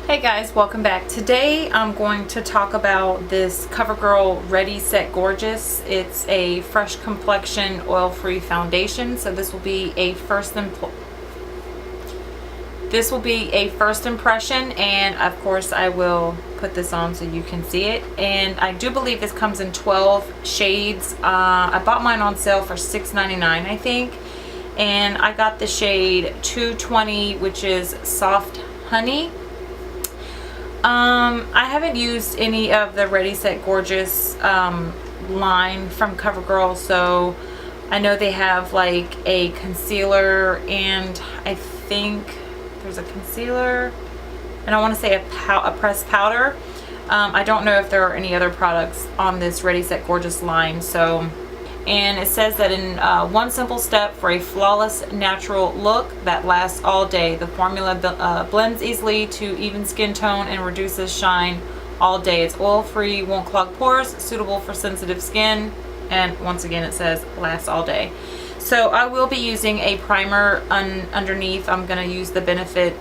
Hey guys, welcome back. Today I'm going to talk about this CoverGirl Ready Set Gorgeous. It's a fresh complexion oil-free foundation, so this will be a first impression, and of course I will put this on so you can see it. And I do believe this comes in 12 shades. I bought mine on sale for $6.99 I think, and I got the shade 220, which is Soft Honey. I haven't used any of the Ready Set Gorgeous line from CoverGirl, so I know they have like a concealer, and I think there's a concealer, and I want to say a pressed powder. I don't know if there are any other products on this Ready Set Gorgeous line. And it says that in one simple step for a flawless natural look that lasts all day. The formula blends easily to even skin tone and reduces shine all day. It's oil-free, won't clog pores, suitable for sensitive skin, and once again it says lasts all day. So I will be using a primer underneath. I'm going to use the Benefit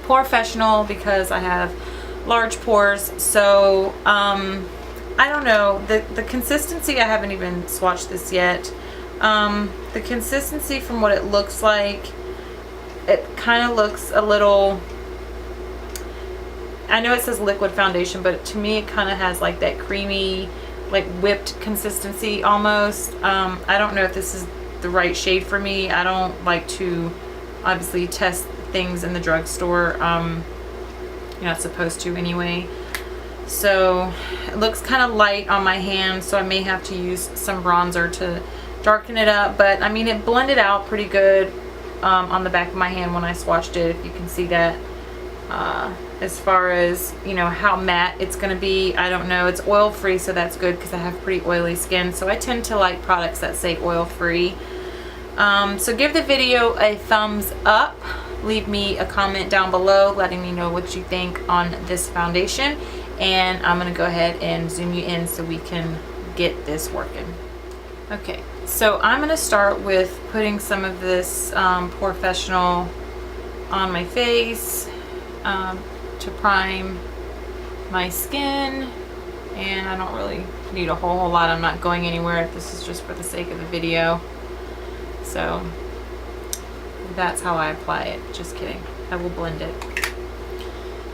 Professional because I have large pores. So I don't know, the consistency, I haven't even swatched this yet. The consistency from what it looks like, it kind of looks a little, I know it says liquid foundation, but to me it kind of has like that creamy, like whipped consistency almost. I don't know if this is the right shade for me. I don't like to obviously test things in the drugstore. You're not supposed to anyway. So it looks kind of light on my hand, so I may have to use some bronzer to darken it up. But I mean, it blended out pretty good on the back of my hand when I swatched it, if you can see that. As far as, you know, how matte it's going to be, I don't know. It's oil free, so that's good because I have pretty oily skin, so I tend to like products that say oil free. So give the video a thumbs up. Leave me a comment down below letting me know what you think on this foundation. And I'm going to go ahead and zoom you in so we can get this working. Okay, so I'm going to start with putting some of this Professional on my face to prime my skin. And I don't really need a whole lot. I'm not going anywhere. This is just for the sake of the video. So that's how I apply it. Just kidding. I will blend it.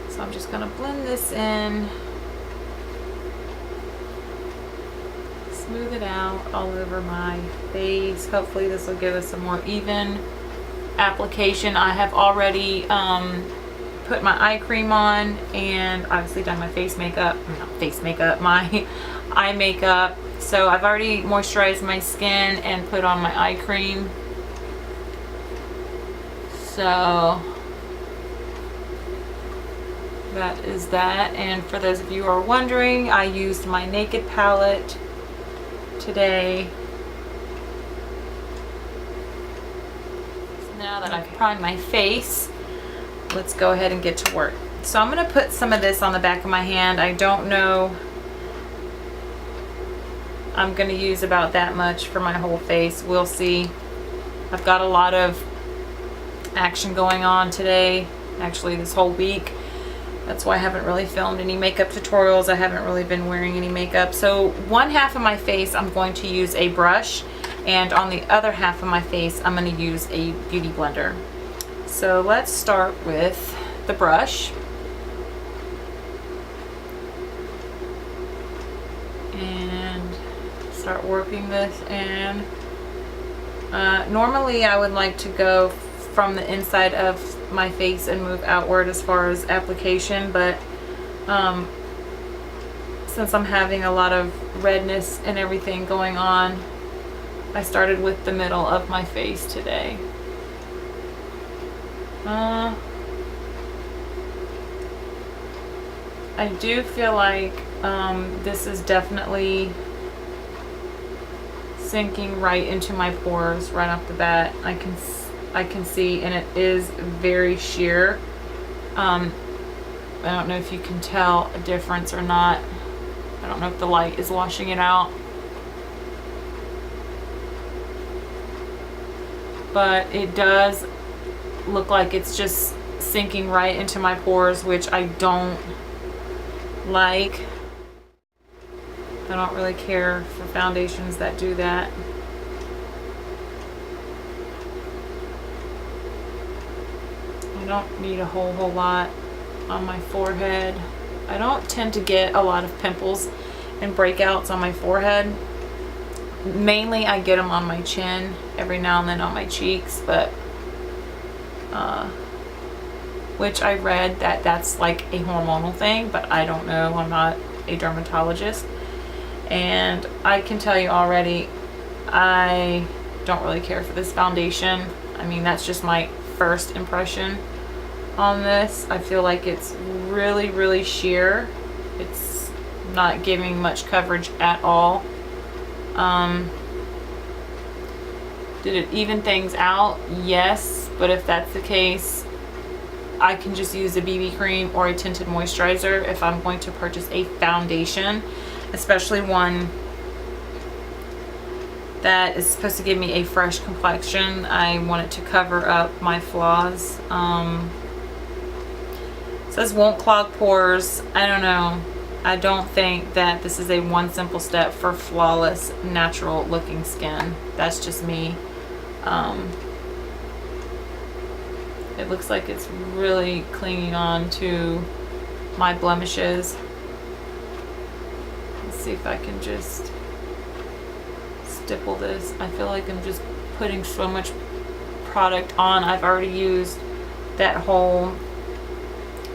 So I'm just going to blend this in, smooth it out all over my face. Hopefully this will give us a more even application. I have already put my eye cream on and obviously done my face makeup, not face makeup, my eye makeup. So I've already moisturized my skin and put on my eye cream. So that is that. And for those of you who are wondering, I used my Naked palette today. So now that I've primed my face, let's go ahead and get to work. So I'm going to put some of this on the back of my hand. I don't know, I'm going to use about that much for my whole face. We'll see. I've got a lot of action going on today, actually this whole week. That's why I haven't really filmed any makeup tutorials. I haven't really been wearing any makeup. So one half of my face I'm going to use a brush, and on the other half of my face I'm going to use a beauty blender. So let's start with the brush. And start working this in. Normally I would like to go from the inside of my face and move outward as far as application, but since I'm having a lot of redness and everything going on, I started with the middle of my face today. I do feel like this is definitely sinking right into my pores right off the bat. I can see, and it is very sheer. I don't know if you can tell a difference or not. I don't know if the light is washing it out. But it does look like it's just sinking right into my pores, which I don't like. I don't really care for foundations that do that. I don't need a whole lot on my forehead. I don't tend to get a lot of pimples and breakouts on my forehead. Mainly I get them on my chin, every now and then on my cheeks, but which I read that that's like a hormonal thing, but I don't know. I'm not a dermatologist. And I can tell you already, I don't really care for this foundation. I mean, that's just my first impression on this. I feel like it's really sheer. It's not giving much coverage at all. Did it even things out? Yes, but if that's the case, I can just use a BB cream or a tinted moisturizer if I'm going to purchase a foundation, especially one that is supposed to give me a fresh complexion. I want it to cover up my flaws. It says won't clog pores. I don't know. I don't think that this is a one simple step for flawless, natural looking skin. That's just me. It looks like it's really clinging on to my blemishes. Let's see if I can just stipple this. I feel like I'm just putting so much product on. I've already used that whole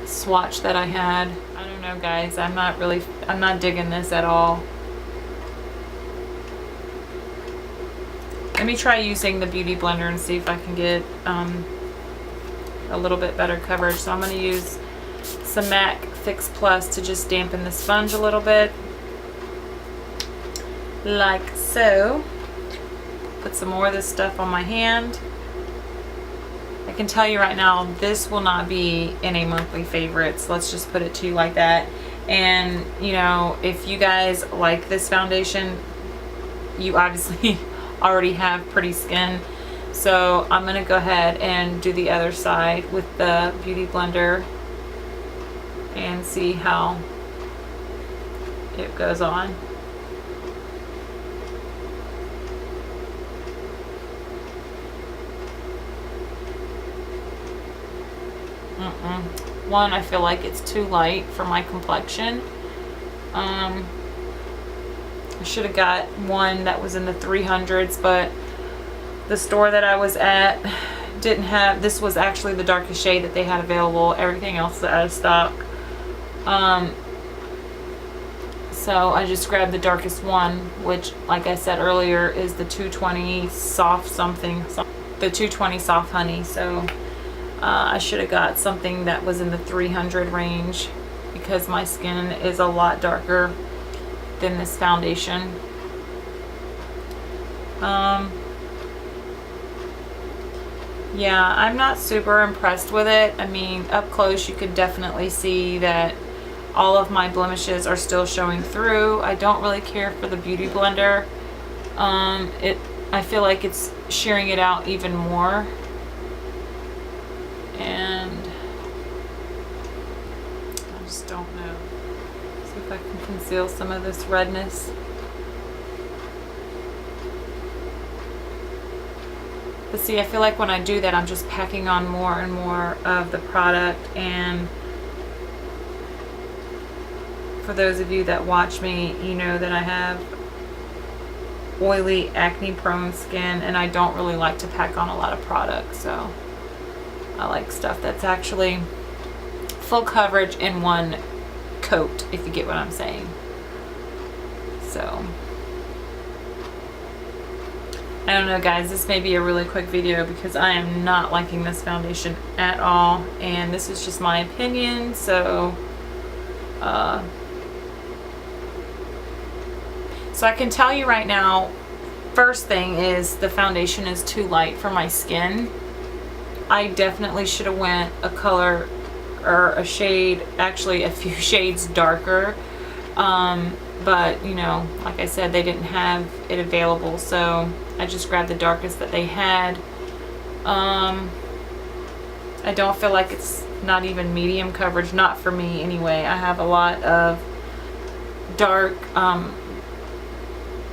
swatch that I had. I don't know, guys. I'm not digging this at all. Let me try using the Beauty Blender and see if I can get a little bit better coverage. So I'm going to use some MAC Fix Plus to just dampen the sponge a little bit. Like so. Put some more of this stuff on my hand. I can tell you right now, this will not be in a monthly favorites. Let's just put it to you like that. And, you know, if you guys like this foundation, you obviously already have pretty skin. So I'm going to go ahead and do the other side with the Beauty Blender and see how it goes on. One, I feel like it's too light for my complexion. I should have got one that was in the 300s, but the store that I was at didn't have. This was actually the darkest shade that they had available. Everything else is out of stock. So I just grabbed the darkest one, which, like I said earlier, is the 220 soft something, the 220 soft honey. So I should have got something that was in the 300 range because my skin is a lot darker than this foundation. Yeah, I'm not super impressed with it. I mean, up close you could definitely see that all of my blemishes are still showing through. I don't really care for the Beauty Blender. I feel like it's shearing it out even more. And I just don't know. See if I can conceal some of this redness. But see, I feel like when I do that, I'm just packing on more and more of the product. And for those of you that watch me, you know that I have oily, acne-prone skin, and I don't really like to pack on a lot of product. So I like stuff that's actually full coverage in one coat, if you get what I'm saying. So I don't know, guys, this may be a really quick video because I am not liking this foundation at all, and this is just my opinion. So so I can tell you right now, first thing is the foundation is too light for my skin. I definitely should have went a color or a shade, actually a few shades darker. But, you know, like I said, they didn't have it available, so I just grabbed the darkest that they had. I don't feel like it's not even medium coverage, not for me anyway. I have a lot of dark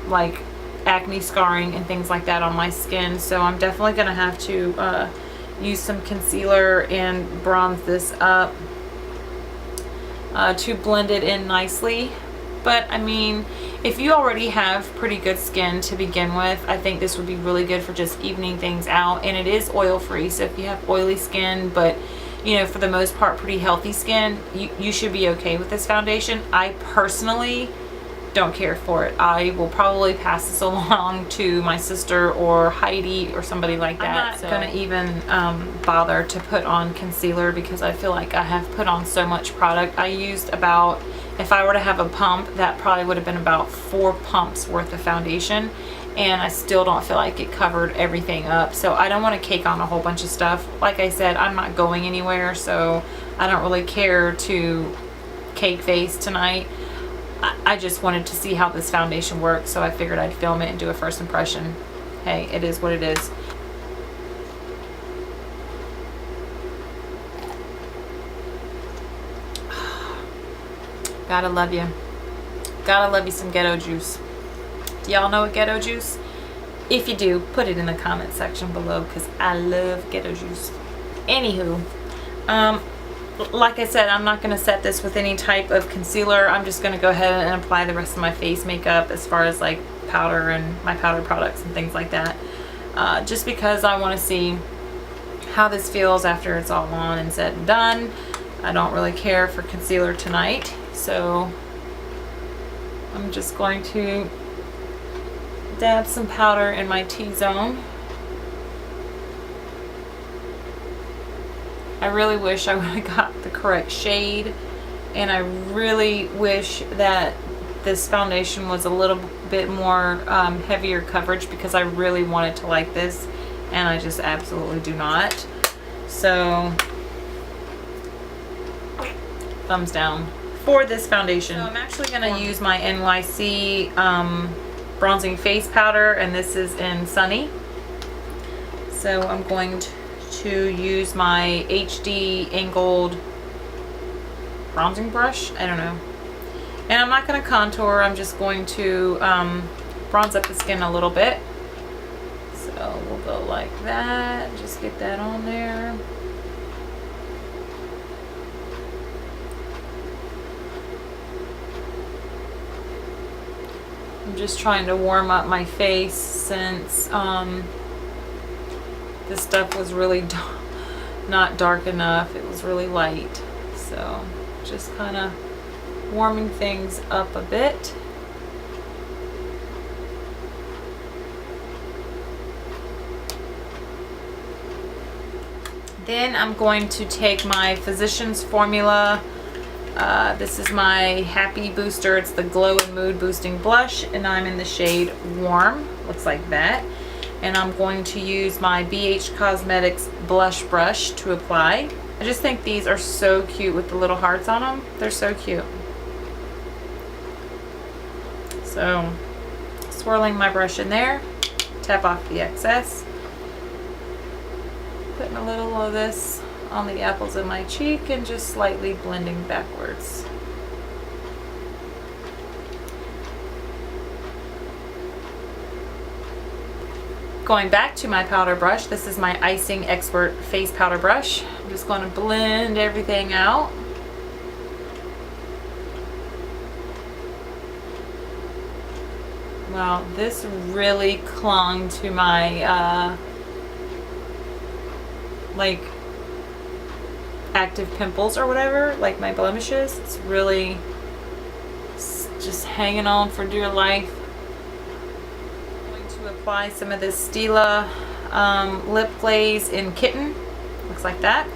like acne scarring and things like that on my skin, so I'm definitely gonna have to use some concealer and bronze this up to blend it in nicely. But I mean, if you already have pretty good skin to begin with, I think this would be really good for just evening things out. And it is oil free, so if you have oily skin but, you know, for the most part pretty healthy skin, you should be okay with this foundation. I personally don't care for it. I will probably pass this along to my sister or Heidi or somebody like that. I'm not gonna even bother to put on concealer because I feel like I have put on so much product. I used about, if I were to have a pump, that probably would have been about 4 pumps worth of foundation, and I still don't feel like it covered everything up. So I don't want to cake on a whole bunch of stuff. Like I said, I'm not going anywhere, so I don't really care to cake face tonight. I just wanted to see how this foundation works, so I figured I'd film it and do a first impression. Hey, it is what it is. Gotta love you. Gotta love you some ghetto juice. Y'all know what ghetto juice? If you do, put it in the comment section below, because I love ghetto juice. Anywho, like I said, I'm not going to set this with any type of concealer. I'm just going to go ahead and apply the rest of my face makeup as far as like powder and my powder products and things like that. Just because I want to see how this feels after it's all on and said and done. I don't really care for concealer tonight, so I'm just going to dab some powder in my T-zone. I really wish I would have got the correct shade, and I really wish that this foundation was a little bit more heavier coverage, because I really wanted to like this and I just absolutely do not. So thumbs down for this foundation. So I'm actually going to use my NYC bronzing face powder, and this is in Sunny. So I'm going to use my HD angled bronzing brush. I don't know. And I'm not going to contour. I'm just going to bronze up the skin a little bit. So we'll go like that. Just get that on there. I'm just trying to warm up my face since this stuff was really not dark enough. It was really light. So just kind of warming things up a bit. Then I'm going to take my Physicians Formula. This is my Happy Booster. It's the Glow and Mood Boosting Blush, and I'm in the shade Warm. Looks like that. And I'm going to use my BH Cosmetics blush brush to apply. I just think these are so cute with the little hearts on them. They're so cute. So, swirling my brush in there, tap off the excess. Putting a little of this on the apples of my cheek and just slightly blending backwards. Going back to my powder brush, this is my Icing Expert Face Powder Brush. I'm just going to blend everything out. Wow, this really clung to my like active pimples or whatever, like my blemishes. It's really just hanging on for dear life. To apply some of this Stila lip glaze in Kitten. Looks like that.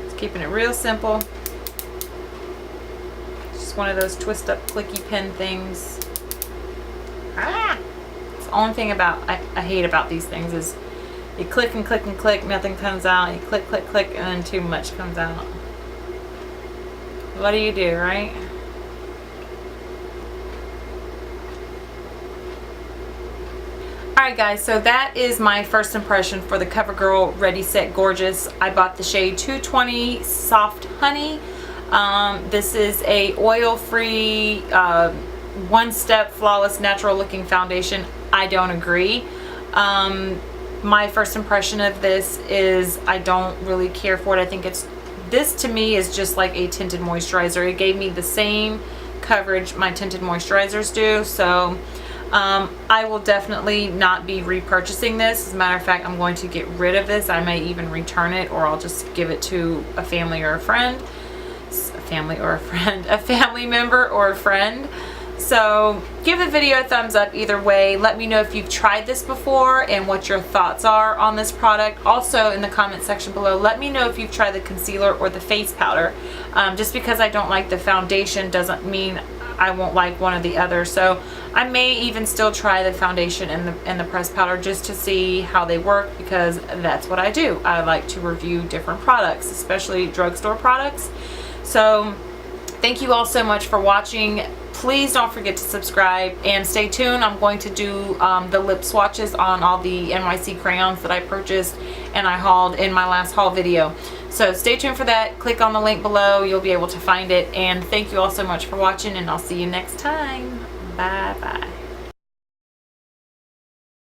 Just keeping it real simple. Just one of those twist up clicky pen things. It's the only thing about I hate about these things is you click and click and click, nothing comes out. You click, click, click, and then too much comes out. What do you do, right? Alright guys, so that is my first impression for the CoverGirl Ready Set Gorgeous. I bought the shade 220 Soft Honey. This is a oil-free, one-step, flawless, natural-looking foundation. I don't agree. My first impression of this is I don't really care for it. I think this to me is just like a tinted moisturizer. It gave me the same coverage my tinted moisturizers do, so I will definitely not be repurchasing this. As a matter of fact, I'm going to get rid of this. I may even return it, or I'll just give it to a family or a friend. A family member or a friend. So give the video a thumbs up either way. Let me know if you've tried this before and what your thoughts are on this product. Also in the comment section below, let me know if you've tried the concealer or the face powder. Just because I don't like the foundation doesn't mean I won't like one or the other. So I may even still try the foundation and the pressed powder just to see how they work, because that's what I do. I like to review different products, especially drugstore products. So thank you all so much for watching. Please don't forget to subscribe and stay tuned. I'm going to do the lip swatches on all the NYC crayons that I purchased and I hauled in my last haul video. So stay tuned for that. Click on the link below. You'll be able to find it. And thank you all so much for watching, and I'll see you next time. Bye bye.